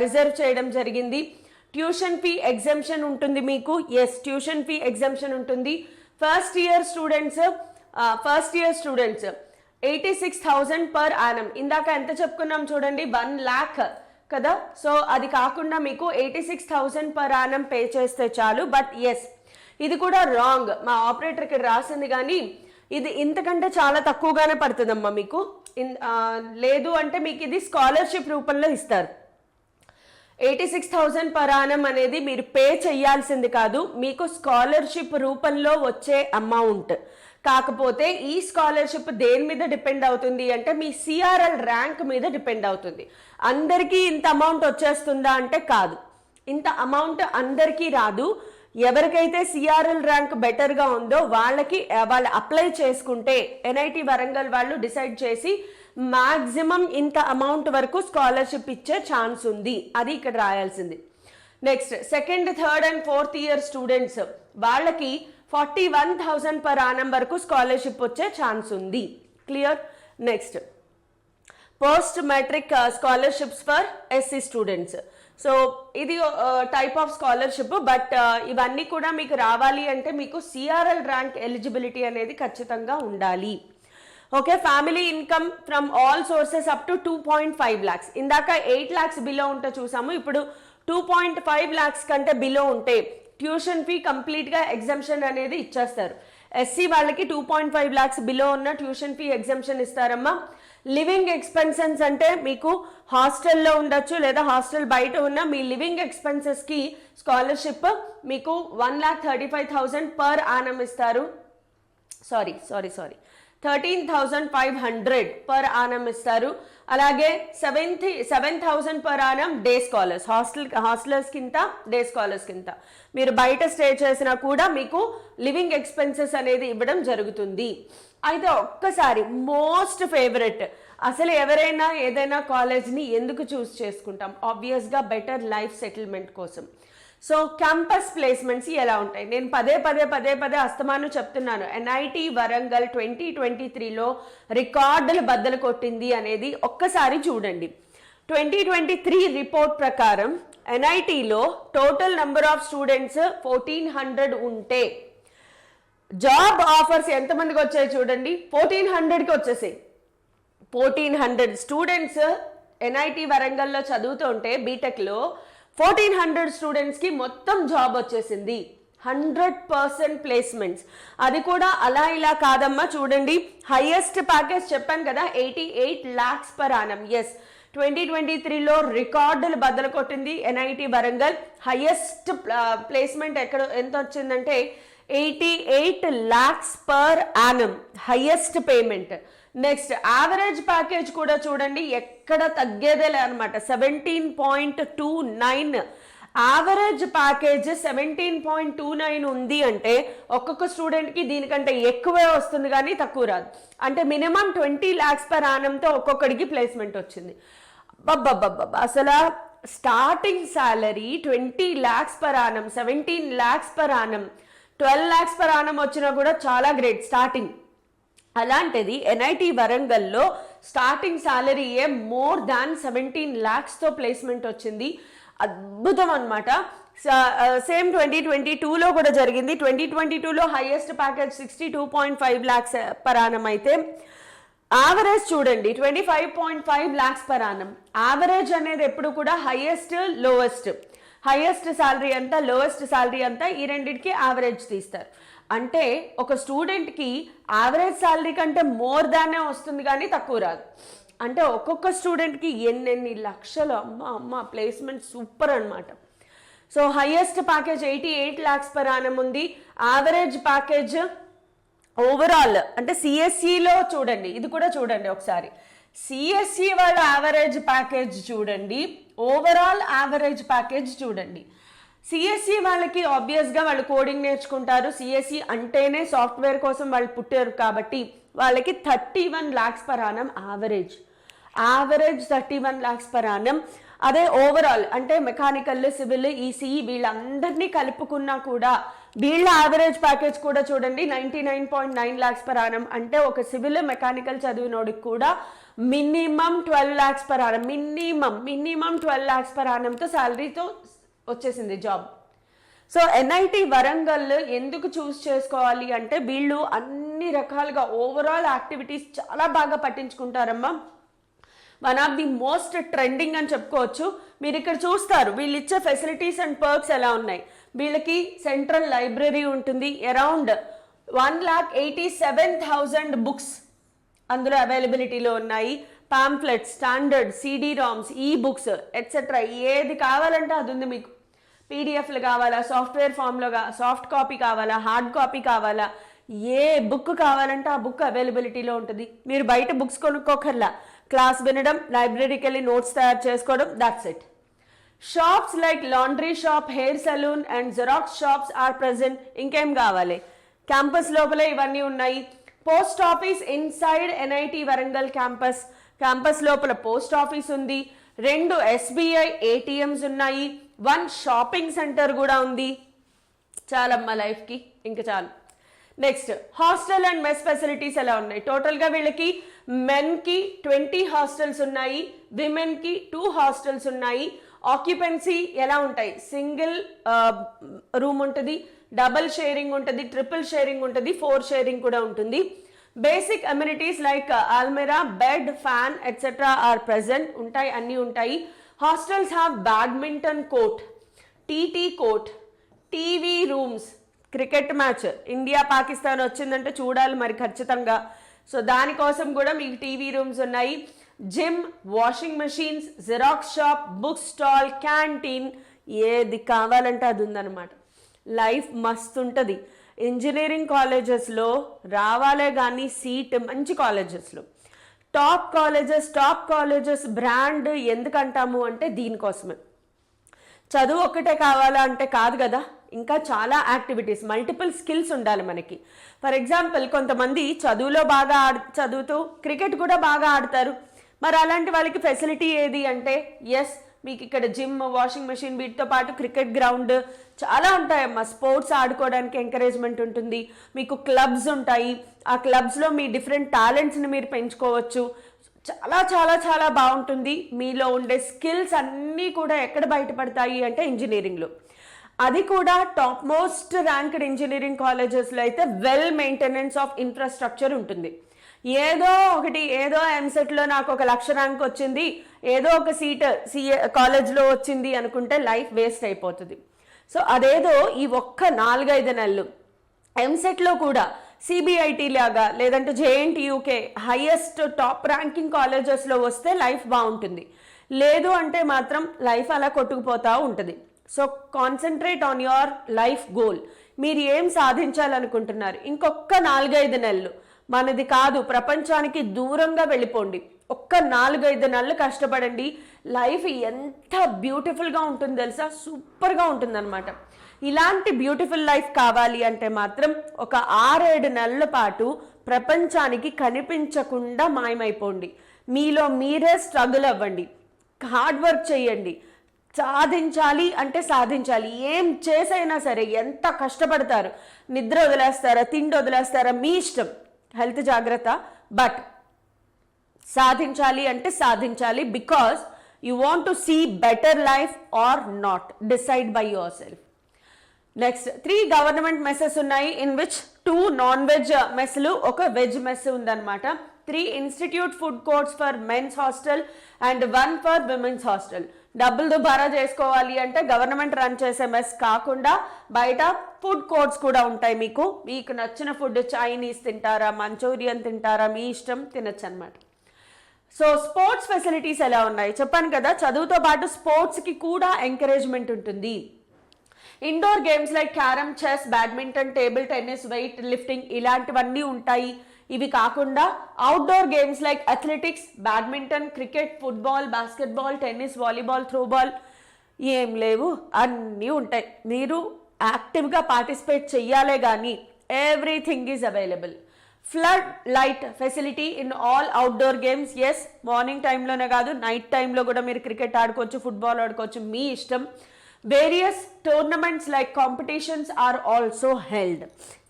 రిజర్వ్ చేయడం జరిగింది. ట్యూషన్ ఫీ ఎగ్జంప్షన్ ఉంటుంది మీకు. ఎస్, ట్యూషన్ ఫీ ఎగ్జంప్షన్ ఉంటుంది. First year students 86,000 per annum. ఇందాక ఎంత చెప్పుకున్నాం చూడండి, 1 lakh కదా. సో అది కాకుండా మీకు 86,000 పర్ యానం పే చేస్తే చాలు. బట్ ఎస్, ఇది కూడా రాంగ్. మా ఆపరేటర్ ఇక్కడ రాసింది కానీ ఇది ఇంతకంటే చాలా తక్కువగానే పడుతుందమ్మా మీకు. లేదు అంటే మీకు ఇది స్కాలర్షిప్ రూపంలో ఇస్తారు. 86,000 పర్ యానం అనేది మీరు పే చేయాల్సింది కాదు, మీకు స్కాలర్షిప్ రూపంలో వచ్చే అమౌంట్. కాకపోతే ఈ స్కాలర్షిప్ దేని మీద డిపెండ్ అవుతుంది అంటే మీ సిఆర్ఎల్ ర్యాంక్ మీద డిపెండ్ అవుతుంది. అందరికీ ఇంత అమౌంట్ వచ్చేస్తుందా అంటే కాదు, ఇంత అమౌంట్ అందరికీ రాదు. ఎవరికైతే సిఆర్ఎల్ ర్యాంక్ బెటర్గా ఉందో వాళ్ళు అప్లై చేసుకుంటే ఎన్ఐటి వరంగల్ వాళ్ళు డిసైడ్ చేసి మ్యాక్సిమం ఇంత అమౌంట్ వరకు స్కాలర్షిప్ ఇచ్చే ఛాన్స్ ఉంది, అది ఇక్కడ రాయాల్సింది. Next second, third and fourth year students వాళ్ళకి 41,000 పర్ ఆనం వరకు స్కాలర్షిప్ వచ్చే ఛాన్స్ ఉంది. Clear? Next post matric scholarships for SC students. So ఇది టైప్ ఆఫ్ స్కాలర్షిప్, బట్ ఇవన్నీ కూడా మీకు రావాలి అంటే మీకు సిఆర్ఎల్ ర్యాంక్ ఎలిజిబిలిటీ అనేది ఖచ్చితంగా ఉండాలి. Okay, family income from all sources up to 2.5 lakhs. ఇందాక 8 lakhs బిలో ఉంటే చూసాము, ఇప్పుడు 2.5 lakhs కంటే బిలో ఉంటే ట్యూషన్ ఫీ కంప్లీట్గా ఎగ్జంప్షన్ అనేది ఇచ్చేస్తారు. ఎస్సీ వాళ్ళకి 2.5 lakhs బిలో ఉన్న ట్యూషన్ ఫీ ఎగ్జంప్షన్ ఇస్తారమ్మా. లివింగ్ ఎక్స్పెన్సెస్ అంటే మీకు హాస్టల్లో ఉండొచ్చు లేదా హాస్టల్ బయట ఉన్న మీ లివింగ్ ఎక్స్పెన్సెస్కి స్కాలర్షిప్ మీకు 1,35,000 పర్ ఆనం ఇస్తారు. సారీ 13,500 పర్ ఆనం ఇస్తారు. అలాగే 7,000 per annum day scholars, hostellers కింద డే స్కాలర్స్ కింద మీరు బయట స్టే చేసినా కూడా మీకు లివింగ్ ఎక్స్పెన్సెస్ అనేది ఇవ్వడం జరుగుతుంది. అయితే ఒక్కసారి మోస్ట్ ఫేవరెట్, అసలు ఎవరైనా ఏదైనా కాలేజ్ని ఎందుకు చూస్ చేసుకుంటాం? ఆబ్వియస్గా బెటర్ లైఫ్ సెటిల్మెంట్ కోసం. సో క్యాంపస్ ప్లేస్మెంట్స్ ఎలా ఉంటాయి? నేను పదే అస్తమానం చెప్తున్నాను, ఎన్ఐటి వరంగల్ 2023లో రికార్డులు బద్దలు కొట్టింది అనేది ఒక్కసారి చూడండి. 2023 రిపోర్ట్ ప్రకారం ఎన్ఐటిలో టోటల్ నెంబర్ ఆఫ్ స్టూడెంట్స్ 1400 ఉంటే జాబ్ ఆఫర్స్ ఎంతమందికి వచ్చాయి చూడండి, 1400కి వచ్చేసాయి. 1400 స్టూడెంట్స్ ఎన్ఐటి వరంగల్లో చదువుతుంటే బీటెక్లో 1400 స్టూడెంట్స్కి మొత్తం జాబ్ వచ్చేసింది. 100% ప్లేస్మెంట్స్. అది కూడా అలా ఇలా కాదమ్మా, చూడండి హైయెస్ట్ ప్యాకేజ్ చెప్పాను కదా 88 lakhs పర్ ఆనం. ఎస్, 2023లో రికార్డులు బద్దలు కొట్టింది ఎన్ఐటి వరంగల్. హైయెస్ట్ ప్లేస్మెంట్ ఎంత వచ్చిందంటే 88 lakhs per Anam, highest payment. Next average package కూడా చూడండి, ఎక్కడ తగ్గేదేలే అనమాట. 17.29 యావరేజ్ ప్యాకేజ్ 17.29 ఉంది అంటే ఒక్కొక్క స్టూడెంట్కి దీనికంటే ఎక్కువే వస్తుంది కానీ తక్కువ రాదు. అంటే మినిమం 20 lakhs పర్ ఆనంతో ఒక్కొక్కడికి ప్లేస్మెంట్ వచ్చింది. అసలు starting salary 20 lakhs per annum, 17 lakhs per annum, 12 lakhs per annum వచ్చినా కూడా చాలా గ్రేట్ స్టార్టింగ్. అలాంటిది ఎన్ఐటి వరంగల్లో స్టార్టింగ్ శాలరీయే మోర్ దాన్ 17 lakhsతో ప్లేస్మెంట్ వచ్చింది. అద్భుతం అనమాట. సేమ్ 2022లో కూడా జరిగింది. 2022లో highest package 62.5 lakhs per annum అయితే యావరేజ్ చూడండి 25.5 lakhs పర్ ఆనం. యావరేజ్ అనేది ఎప్పుడు కూడా హైయెస్ట్ లోవెస్ట్, హైయెస్ట్ శాలరీ అంతా లోవెస్ట్ శాలరీ అంతా ఈ రెండింటికి యావరేజ్ తీస్తారు. అంటే ఒక స్టూడెంట్కి యావరేజ్ శాలరీ కంటే మోర్ దానే వస్తుంది కానీ తక్కువ రాదు. అంటే ఒక్కొక్క స్టూడెంట్కి ఎన్నెన్ని లక్షలు, అమ్మ ప్లేస్మెంట్ సూపర్ అనమాట. So highest package 88 lakhs per annum ఉంది. యావరేజ్ ప్యాకేజ్ ఓవరాల్ అంటే సిఎస్సిలో చూడండి, ఇది కూడా చూడండి ఒకసారి. సిఎస్సి వాళ్ళ యావరేజ్ ప్యాకేజ్ చూడండి, ఓవరాల్ యావరేజ్ ప్యాకేజ్ చూడండి. సిఎస్సి వాళ్ళకి ఆబ్వియస్గా వాళ్ళు కోడింగ్ నేర్చుకుంటారు. సిఎస్సి అంటేనే సాఫ్ట్వేర్ కోసం వాళ్ళు పుట్టారు కాబట్టి వాళ్ళకి 31 lakhs per Anam average 31 lakhs per Anam. అదే ఓవరాల్ అంటే మెకానికల్, సివిల్, ఈసీఈ వీళ్ళందరినీ కలుపుకున్నా కూడా వీళ్ళ యావరేజ్ ప్యాకేజ్ కూడా చూడండి 99.9 lakhs పర్ ఆనం. అంటే ఒక సివిల్ మెకానికల్ చదివినోడికి కూడా minimum 12 lakhs per annum, minimum 12 lakhs per ఆనంతో శాలరీతో వచ్చేసింది జాబ్. సో ఎన్ఐటి వరంగల్ ఎందుకు చూస్ చేసుకోవాలి అంటే వీళ్ళు అన్ని రకాలుగా ఓవరాల్ యాక్టివిటీస్ చాలా బాగా పట్టించుకుంటారమ్మా. One of the most trending అని చెప్పుకోవచ్చు. మీరు ఇక్కడ చూస్తారు వీళ్ళు ఇచ్చే ఫెసిలిటీస్ అండ్ పర్క్స్ ఎలా ఉన్నాయి. వీళ్ళకి సెంట్రల్ లైబ్రరీ ఉంటుంది, అరౌండ్ 1,87,000 బుక్స్ అందులో అవైలబిలిటీలో ఉన్నాయి. పాంప్లెట్స్, స్టాండర్డ్, సిడి రామ్స్, ఈ బుక్స్ ఎట్సెట్రా ఏది కావాలంటే అది ఉంది మీకు. పీడిఎఫ్లు కావాలా, సాఫ్ట్వేర్ ఫామ్లో సాఫ్ట్ కాపీ కావాలా, హార్డ్ కాపీ కావాలా, ఏ బుక్ కావాలంటే ఆ బుక్ అవైలబిలిటీలో ఉంటుంది. మీరు బయట బుక్స్ కొనుక్కోకర్లా, క్లాస్ వినడం, లైబ్రరీకి వెళ్ళి నోట్స్ తయారు చేసుకోవడం, that's it. Shops like laundry shop, hair salon and xerox shops are present. ఇంకేం కావాలి, క్యాంపస్ లోపలే ఇవన్నీ ఉన్నాయి. Post office inside NIT Warangal campus. Campus లోపల పోస్ట్ ఆఫీస్ ఉంది, 2 SBI ATMs ఉన్నాయి, 1 షాపింగ్ సెంటర్ కూడా ఉంది. చాలమ్మా లైఫ్కి, ఇంకా చాలు. Next, hostel and mess facilities ఎలా ఉన్నాయి? టోటల్గా వీళ్ళకి మెన్కి 20 హాస్టల్స్ ఉన్నాయి, విమెన్కి 2 హాస్టల్స్ ఉన్నాయి. ఆక్యుపెన్సీ ఎలా ఉంటాయి? సింగిల్ రూమ్ ఉంటుంది, డబల్ షేరింగ్ ఉంటుంది, ట్రిపుల్ షేరింగ్ ఉంటుంది, 4 షేరింగ్ కూడా ఉంటుంది. Basic amenities like almirah, bed, fan etcetera are present. ఉంటాయి, అన్నీ ఉంటాయి. Hostels have badminton court, TT court, TV rooms. Cricket match India Pakistan వచ్చిందంటే చూడాలి మరి ఖచ్చితంగా. సో దానికోసం కూడా మీకు టీవీ రూమ్స్ ఉన్నాయి. Gym, washing machines, xerox shop, book stall, canteen, ఏది కావాలంటే అది ఉందన్నమాట. లైఫ్ మస్తు ఉంటుంది. ఇంజనీరింగ్ కాలేజెస్లో రావాలే కానీ సీట్ మంచి కాలేజెస్లో. టాప్ కాలేజెస్ బ్రాండ్ ఎందుకంటాము అంటే దీనికోసమే. చదువు ఒక్కటే కావాలా అంటే కాదు కదా, ఇంకా చాలా యాక్టివిటీస్, మల్టిపుల్ స్కిల్స్ ఉండాలి మనకి. ఫర్ ఎగ్జాంపుల్, కొంతమంది చదువులో బాగా చదువుతూ క్రికెట్ కూడా బాగా ఆడతారు. మరి అలాంటి వాళ్ళకి ఫెసిలిటీ ఏది అంటే, ఎస్ మీకు ఇక్కడ జిమ్, వాషింగ్ మెషిన్, వీటితో పాటు క్రికెట్ గ్రౌండ్ చాలా ఉంటాయమ్మా. స్పోర్ట్స్ ఆడుకోవడానికి ఎంకరేజ్మెంట్ ఉంటుంది. మీకు క్లబ్స్ ఉంటాయి, ఆ క్లబ్స్లో మీ డిఫరెంట్ టాలెంట్స్ని మీరు పెంచుకోవచ్చు. చాలా చాలా చాలా బాగుంటుంది. మీలో ఉండే స్కిల్స్ అన్నీ కూడా ఎక్కడ బయటపడతాయి అంటే ఇంజనీరింగ్లో. అది కూడా టాప్ మోస్ట్ ర్యాంక్డ్ ఇంజనీరింగ్ కాలేజెస్లో అయితే వెల్ మెయింటెనెన్స్ ఆఫ్ ఇన్ఫ్రాస్ట్రక్చర్ ఉంటుంది. ఏదో ఎంసెట్లో నాకు 1 లక్ష ర్యాంక్ వచ్చింది, ఏదో ఒక సీట్ కాలేజ్లో వచ్చింది అనుకుంటే లైఫ్ వేస్ట్ అయిపోతుంది. సో అదేదో ఈ ఒక్క 4-5 నెలలు ఎంసెట్లో కూడా సిబిఐటి లాగా లేదంటే జేఎన్టీయూకే హైయెస్ట్ టాప్ ర్యాంకింగ్ కాలేజెస్లో వస్తే లైఫ్ బాగుంటుంది. లేదు అంటే మాత్రం లైఫ్ అలా కొట్టుకుపోతూ ఉంటుంది. So concentrate on your life goal. మీరు ఏం సాధించాలనుకుంటున్నారు? ఇంకొక 4-5 నెలలు మనది కాదు, ప్రపంచానికి దూరంగా వెళ్ళిపోండి. ఒక్క 4-5 నెలలు కష్టపడండి. లైఫ్ ఎంత బ్యూటిఫుల్గా ఉంటుంది తెలుసా, సూపర్గా ఉంటుంది అనమాట. ఇలాంటి బ్యూటిఫుల్ లైఫ్ కావాలి అంటే మాత్రం ఒక 6-7 నెలల పాటు ప్రపంచానికి కనిపించకుండా మాయమైపోండి. మీలో మీరే స్ట్రగుల్ అవ్వండి, హార్డ్ వర్క్ చేయండి. సాధించాలి అంటే సాధించాలి. ఏం చేసైనా సరే ఎంత కష్టపడతారు, నిద్ర వదిలేస్తారా, తిండి వదిలేస్తారా, మీ ఇష్టం, హెల్త్ జాగ్రత్త. బట్ సాధించాలి అంటే సాధించాలి. Because you want to see better life or not, decide by your self. Next, 3 government messes ఉన్నాయి, ఇన్ విచ్ 2 నాన్ వెజ్ మెస్లు, ఒక వెజ్ మెస్ ఉందన్నమాట. 3 institute food courts for men's hostel and 1 for women's hostel. డబ్బులు దుబారా చేసుకోవాలి అంటే government run చేసే mess కాకుండా బయట ఫుడ్ కోర్ట్స్ కూడా ఉంటాయి. మీకు నచ్చిన ఫుడ్, చైనీస్ తింటారా, మంచూరియన్ తింటారా, మీ ఇష్టం, తినచ్చు అనమాట. సో స్పోర్ట్స్ ఫెసిలిటీస్ ఎలా ఉన్నాయి చెప్పాను కదా. చదువుతో పాటు స్పోర్ట్స్కి కూడా ఎంకరేజ్మెంట్ ఉంటుంది. Indoor games like carrom, chess, badminton, table tennis, weight lifting ఇలాంటివన్నీ ఉంటాయి. ఇవి కాకుండా outdoor games like athletics, badminton, cricket, football, basketball, tennis, volleyball, throwball ఏం లేవు, అన్నీ ఉంటాయి. మీరు యాక్టివ్గా పార్టిసిపేట్ చెయ్యాలే కానీ everything is available. Flood light facility in all outdoor games. Yes, morning టైంలోనే కాదు, నైట్ టైంలో కూడా మీరు క్రికెట్ ఆడుకోవచ్చు, ఫుట్బాల్ ఆడుకోవచ్చు, మీ ఇష్టం. Various tournaments like competitions are also held.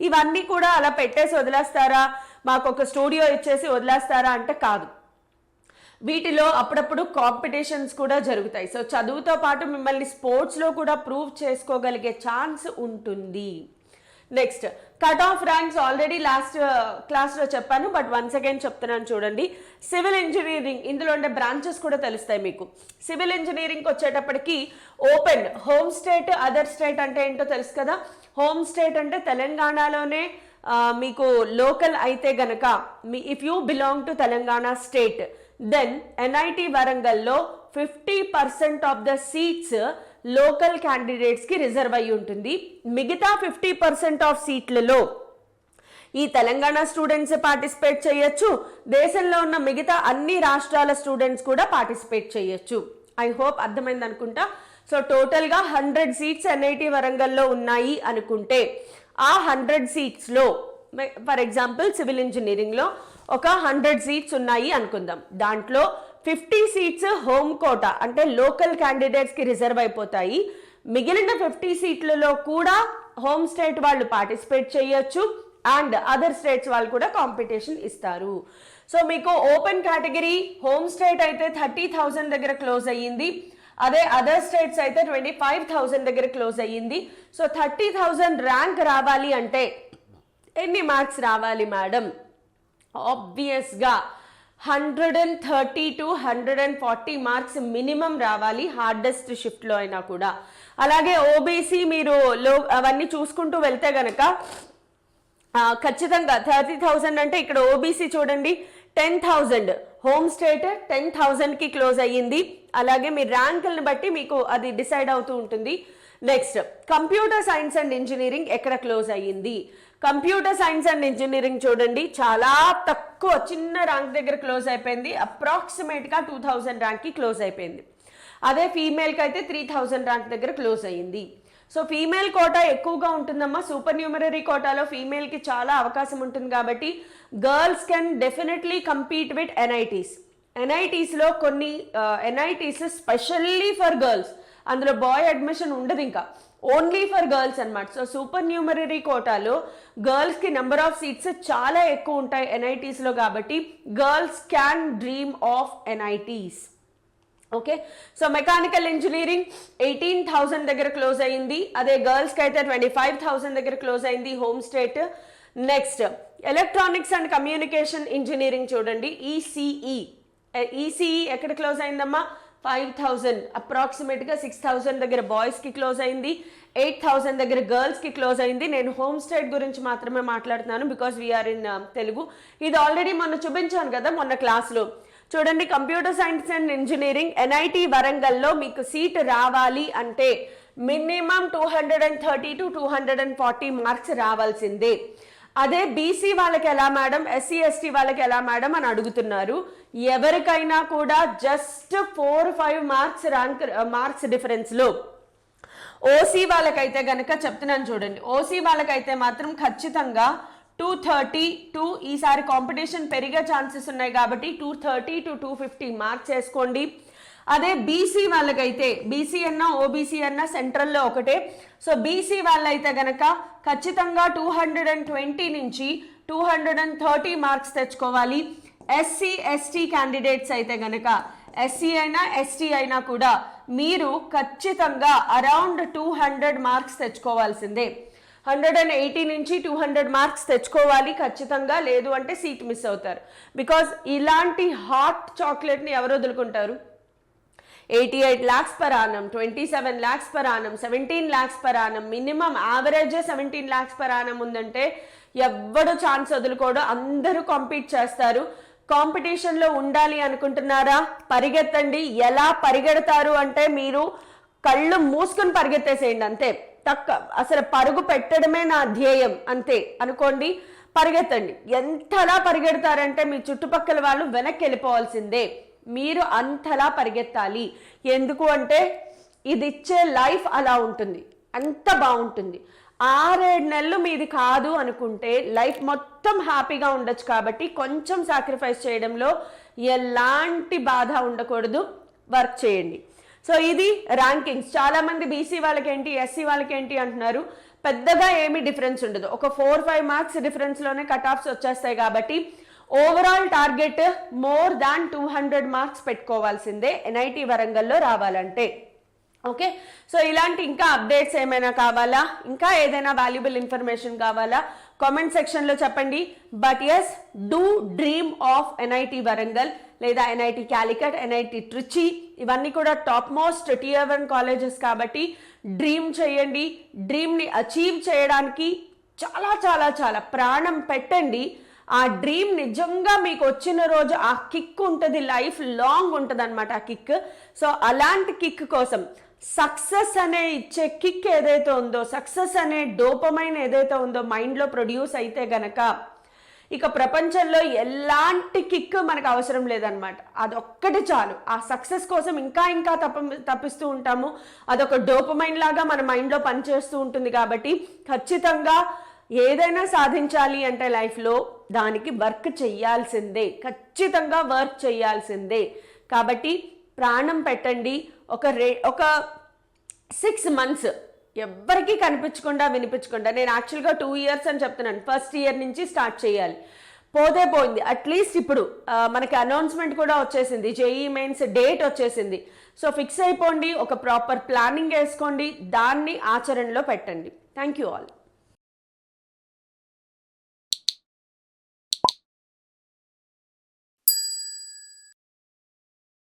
ఇవన్నీ కూడా అలా పెట్టేసి వదిలేస్తారా, మాకు ఒక స్టూడియో ఇచ్చేసి వదిలేస్తారా అంటే కాదు. వీటిలో అప్పుడప్పుడు కాంపిటీషన్స్ కూడా జరుగుతాయి. సో చదువుతో పాటు మిమ్మల్ని స్పోర్ట్స్లో కూడా ప్రూవ్ చేసుకోగలిగే ఛాన్స్ ఉంటుంది. Next, cut off ranks already last క్లాస్లో చెప్పాను, బట్ వన్స్ అగైన్ చెప్తున్నాను చూడండి. సివిల్ ఇంజనీరింగ్, ఇందులో ఉండే బ్రాంచెస్ కూడా తెలుస్తాయి మీకు. సివిల్ ఇంజనీరింగ్కి వచ్చేటప్పటికి open, home state, other state అంటే ఏంటో తెలుసు కదా. హోమ్ స్టేట్ అంటే తెలంగాణలోనే మీకు లోకల్ అయితే గనక, if you belong to Telangana state, then NIT వరంగల్లో 50% ఆఫ్ ద సీట్స్ లోకల్ క్యాండిడేట్స్కి రిజర్వ్ అయి ఉంటుంది. మిగతా 50% ఆఫ్ సీట్లలో ఈ తెలంగాణ స్టూడెంట్స్ పార్టిసిపేట్ చేయొచ్చు, దేశంలో ఉన్న మిగతా అన్ని రాష్ట్రాల స్టూడెంట్స్ కూడా పార్టిసిపేట్ చేయొచ్చు. ఐ హోప్ అర్థమైంది అనుకుంటా. సో టోటల్గా 100 సీట్స్ ఎన్ఐటి వరంగల్లో ఉన్నాయి అనుకుంటే ఆ 100 సీట్స్లో ఫర్ ఎగ్జాంపుల్ సివిల్ ఇంజనీరింగ్లో ఒక 100 సీట్స్ ఉన్నాయి అనుకుందాం. దాంట్లో 50 సీట్స్ హోమ్ కోటా అంటే లోకల్ క్యాండిడేట్స్కి రిజర్వ్ అయిపోతాయి. మిగిలిన 50 సీట్లలో కూడా హోమ్ స్టేట్ వాళ్ళు పార్టిసిపేట్ చేయొచ్చు అండ్ అదర్ స్టేట్స్ వాళ్ళు కూడా కాంపిటీషన్ ఇస్తారు. సో మీకు ఓపెన్ కేటగిరీ హోమ్ స్టేట్ అయితే 30,000 దగ్గర క్లోజ్ అయ్యింది. అదే అదర్ స్టేట్స్ అయితే 25,000 దగ్గర క్లోజ్ అయ్యింది. సో 30,000 ర్యాంక్ రావాలి అంటే ఎన్ని మార్క్స్ రావాలి మేడం? ఆబ్వియస్గా 130 to 140 మార్క్స్ మినిమం రావాలి హార్డెస్ట్ షిఫ్ట్లో అయినా కూడా. అలాగే ఓబీసీ మీరు అవన్నీ చూసుకుంటూ వెళ్తే గనక ఖచ్చితంగా 30,000 అంటే ఇక్కడ ఓబీసీ చూడండి 10,000 హోమ్ స్టేట్ 10,000కి క్లోజ్ అయ్యింది. అలాగే మీ ర్యాంకులను బట్టి మీకు అది డిసైడ్ అవుతూ ఉంటుంది. Next computer science and engineering ఎక్కడ క్లోజ్ అయ్యింది? కంప్యూటర్ సైన్స్ అండ్ ఇంజనీరింగ్ చూడండి చాలా తక్కువ చిన్న ర్యాంక్ దగ్గర క్లోజ్ అయిపోయింది. అప్రాక్సిమేట్గా 2,000 ర్యాంక్కి క్లోజ్ అయిపోయింది. అదే ఫీమేల్కి అయితే 3,000 ర్యాంక్ దగ్గర క్లోజ్ అయ్యింది. సో ఫీమేల్ కోటా ఎక్కువగా ఉంటుందమ్మా. సూపర్ న్యూమరరీ కోటాలో ఫీమేల్కి చాలా అవకాశం ఉంటుంది కాబట్టి girls can definitely compete with NITs. ఎన్ఐటీస్లో కొన్ని ఎన్ఐటీస్ స్పెషల్లీ ఫర్ గర్ల్స్, అందులో బాయ్ అడ్మిషన్ ఉండదు, ఇంకా ఓన్లీ ఫర్ గర్ల్స్ అనమాట. సో సూపర్ న్యూమరరీ కోటాలో గర్ల్స్కి నెంబర్ ఆఫ్ సీట్స్ చాలా ఎక్కువ ఉంటాయి ఎన్ఐటీస్లో కాబట్టి girls can dream of NITs. Okay, so mechanical engineering 18,000 దగ్గర క్లోజ్ అయ్యింది. అదే గర్ల్స్కి అయితే 25,000 దగ్గర క్లోజ్ అయింది home state. Next electronics and communication engineering చూడండి ఈసీఈ ఎక్కడ క్లోజ్ అయిందమ్మా? 5,000 అప్రాక్సిమేట్గా 6,000 దగ్గర బాయ్స్కి క్లోజ్ అయింది, 8,000 దగ్గర గర్ల్స్కి క్లోజ్ అయింది. నేను హోమ్ స్టేట్ గురించి మాత్రమే మాట్లాడుతున్నాను బికాస్ వీఆర్ ఇన్ తెలుగు. ఇది ఆల్రెడీ మొన్న చూపించాను కదా మొన్న క్లాస్లో. చూడండి computer science and engineering NIT వరంగల్లో మీకు సీట్ రావాలి అంటే మినిమం 230 to 240 మార్క్స్ రావాల్సిందే. అదే బీసీ వాళ్ళకి ఎలా మేడం, ఎస్సీ ఎస్టీ వాళ్ళకి ఎలా మేడం అని అడుగుతున్నారు. ఎవరికైనా కూడా జస్ట్ 4-5 మార్క్స్ డిఫరెన్స్లో. ఓసీ వాళ్ళకైతే గనక చెప్తున్నాను చూడండి, ఓసీ వాళ్ళకైతే మాత్రం ఖచ్చితంగా 232 ఈసారి కాంపిటీషన్ పెరిగే ఛాన్సెస్ ఉన్నాయి కాబట్టి 230 to 250 మార్క్స్ వేసుకోండి. అదే బీసీ వాళ్ళకైతే బీసీ అన్నా ఓబీసీ అన్నా సెంట్రల్లో ఒకటే. సో బీసీ వాళ్ళైతే గనక ఖచ్చితంగా 220 నుంచి 230 మార్క్స్ తెచ్చుకోవాలి. ఎస్సీ ఎస్టీ క్యాండిడేట్స్ అయితే గనక ఎస్సీ అయినా ఎస్టీ అయినా కూడా మీరు ఖచ్చితంగా అరౌండ్ 200 మార్క్స్ తెచ్చుకోవాల్సిందే. 180 నుంచి 200 మార్క్స్ తెచ్చుకోవాలి ఖచ్చితంగా, లేదు అంటే సీట్ మిస్ అవుతారు. బికాజ్ ఇలాంటి హాట్ చాక్లెట్ని ఎవరు వదులుకుంటారు? 88 lakhs per annum, 27 lakhs per annum, 17 lakhs per annum, minimum average 17 lakhs per annum ఉందంటే ఎవ్వడు ఛాన్స్ వదులుకోడు, అందరూ కాంపీట్ చేస్తారు. కాంపిటీషన్లో ఉండాలి అనుకుంటున్నారా? పరిగెత్తండి. ఎలా పరిగెడతారు అంటే మీరు కళ్ళు మూసుకొని పరిగెత్తేసేయండి అంతే. అసలు పరుగు పెట్టడమే నా ధ్యేయం అంతే అనుకోండి, పరిగెత్తండి. ఎంతలా పరిగెడతారంటే మీ చుట్టుపక్కల వాళ్ళు వెనక్కి వెళ్ళిపోవాల్సిందే. మీరు అంతలా పరిగెత్తాలి. ఎందుకు అంటే ఇది ఇచ్చే లైఫ్ అలా ఉంటుంది, అంత బాగుంటుంది. 6-7 నెలలు మీది కాదు అనుకుంటే లైఫ్ మొత్తం హ్యాపీగా ఉండొచ్చు. కాబట్టి కొంచెం సాక్రిఫైస్ చేయడంలో ఎలాంటి బాధ ఉండకూడదు, వర్క్ చేయండి. సో ఇది ర్యాంకింగ్స్. చాలా మంది బీసీ వాళ్ళకేంటి ఎస్సీ వాళ్ళకేంటి అంటున్నారు. పెద్దగా ఏమీ డిఫరెన్స్ ఉండదు, ఒక 4-5 మార్క్స్ డిఫరెన్స్లోనే కట్ ఆఫ్స్ వచ్చేస్తాయి. కాబట్టి overall target more than 200 marks పెట్టుకోవాల్సిందే ఎన్ఐటి వరంగల్లో రావాలంటే. ఓకే, సో ఇలాంటి ఇంకా అప్డేట్స్ ఏమైనా కావాలా, ఇంకా ఏదైనా వాల్యుబుల్ ఇన్ఫర్మేషన్ కావాలా కామెంట్ సెక్షన్లో చెప్పండి. But yes, do dream of NIT Warangal లేదా ఎన్ఐటి క్యాలికట్, ఎన్ఐటి ట్రిచి, ఇవన్నీ కూడా టాప్ మోస్ట్ Tier 1 కాలేజెస్ కాబట్టి డ్రీమ్ చేయండి. డ్రీమ్ని అచీవ్ చేయడానికి చాలా చాలా చాలా ప్రాణం పెట్టండి. ఆ డ్రీమ్ నిజంగా మీకు వచ్చిన రోజు ఆ కిక్ ఉంటుంది, లైఫ్ లాంగ్ ఉంటుంది అనమాట ఆ కిక్. సో అలాంటి కిక్ కోసం సక్సెస్ అనే ఇచ్చే కిక్ ఏదైతే ఉందో, సక్సెస్ అనే డోపమైన్ ఏదైతే ఉందో మైండ్లో ప్రొడ్యూస్ అయితే గనక ఇక ప్రపంచంలో ఎలాంటి కిక్ మనకు అవసరం లేదనమాట. అదొక్కటి చాలు. ఆ సక్సెస్ కోసం ఇంకా ఇంకా తప్పిస్తూ ఉంటాము. అదొక డోపమైన్ లాగా మన మైండ్లో పనిచేస్తూ ఉంటుంది. కాబట్టి ఖచ్చితంగా ఏదైనా సాధించాలి అంటే లైఫ్లో దానికి వర్క్ చెయ్యాల్సిందే, ఖచ్చితంగా వర్క్ చెయ్యాల్సిందే. కాబట్టి ప్రాణం పెట్టండి. ఒక 6 months ఎవ్వరికీ కనిపించకుండా వినిపించకుండా, నేను యాక్చువల్గా 2 years అని చెప్తున్నాను. ఫస్ట్ ఇయర్ నుంచి స్టార్ట్ చేయాలి. పోతే పోయింది. అట్లీస్ట్ ఇప్పుడు మనకి అనౌన్స్మెంట్ కూడా వచ్చేసింది, జేఈ మెయిన్స్ డేట్ వచ్చేసింది. సో ఫిక్స్ అయిపోండి, ఒక ప్రాపర్ ప్లానింగ్ వేసుకోండి, దాన్ని ఆచరణలో పెట్టండి. Thank you all.